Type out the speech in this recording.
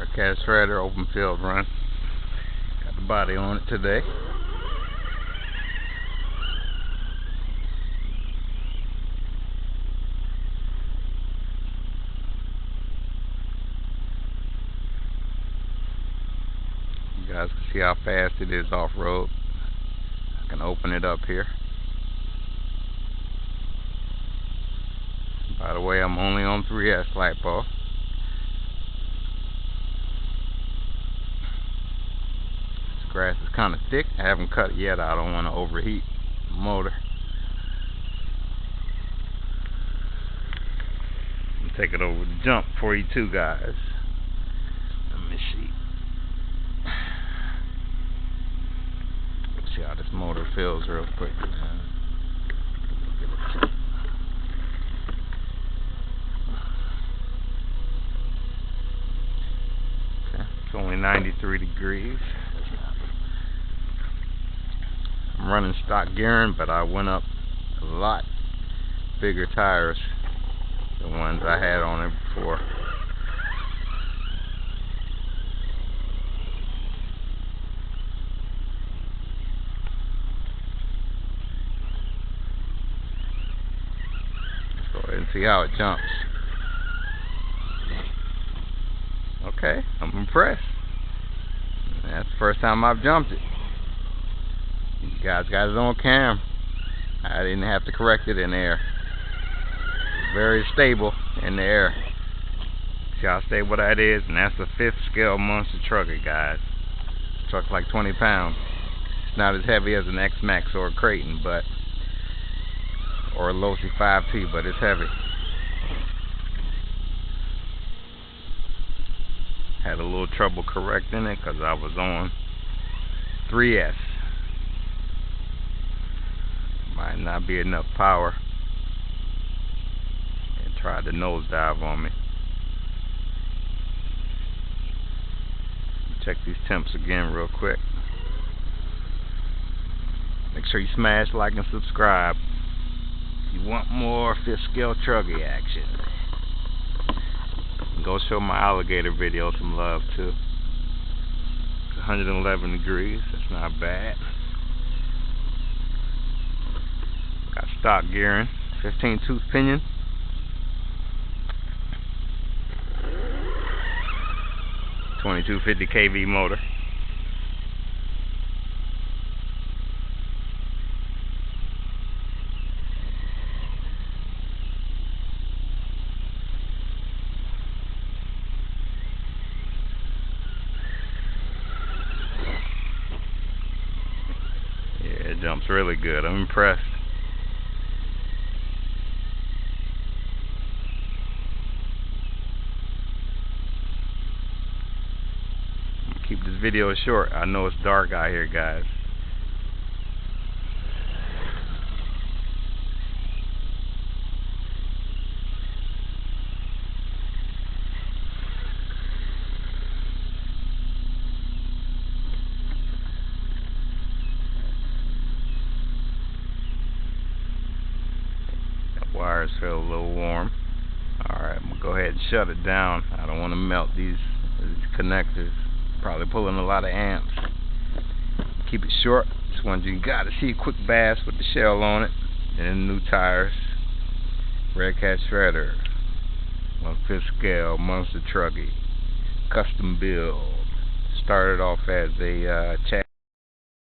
Redcat shredder, open field run. Got the body on it today. You guys can see how fast it is off-road. I can open it up here. By the way, I'm only on 3S LiPo. This grass is kind of thick. I haven't cut it yet. I don't want to overheat the motor. I'm gonna take it over the jump for you too, guys. Let me see. Let's see how this motor feels real quick. It's only 93 degrees. I'm running stock gearing, but I went up a lot bigger tires than the ones I had on it before. Let's go ahead and see how it jumps. Okay, I'm impressed. That's the first time I've jumped it. You guys got it on cam. I didn't have to correct it in the air. Very stable in the air. See how stable that is? And that's a 5th scale monster trucker, guys. Truck's like 20 pounds. It's not as heavy as an X-Max or a Creighton, but or a Losi 5T, but it's heavy. Had a little trouble correcting it because I was on 3S. Might not be enough power. And tried to nosedive on me. Check these temps again real quick. Make sure you smash like and subscribe if you want more 5th scale truggy action. Go show my alligator video some love too. It's 111 degrees. That's not bad. Got stock gearing, 15 tooth pinion. $2250 kV motor. It jumps really good. I'm impressed. Keep this video short. I know it's dark out here, guys. Wires feel a little warm. Alright, I'm going to go ahead and shut it down. I don't want to melt these connectors. Probably pulling a lot of amps. Keep it short. This one you got to see a quick bass with the shell on it. And new tires. Redcat shredder. 1/5 scale monster truggy. Custom build. Started off as a chassis